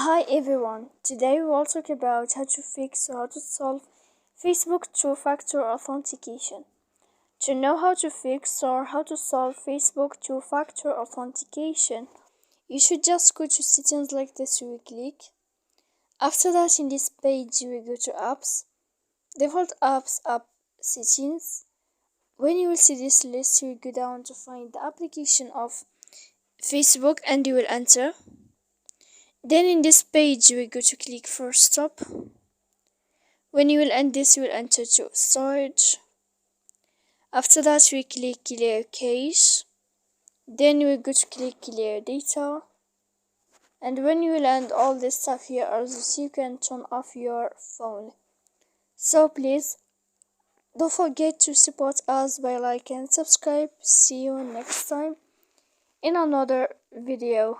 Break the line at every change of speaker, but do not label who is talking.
Hi everyone, today we will talk about how to fix or how to solve Facebook two-factor authentication. To know how to fix or how to solve Facebook two-factor authentication, you should just go to settings like this. You will click. After that, in this page you will go to apps, default apps, app settings. When you will see this list, you will go down to find the application of Facebook and you will enter. Then in this page you will go to click for stop. When you will end this, you will enter to storage. After that we click clear cache. Then you will go to click clear data. And when you will end all this stuff here, also you can turn off your phone. So please don't forget to support us by like and subscribe. See you next time in another video.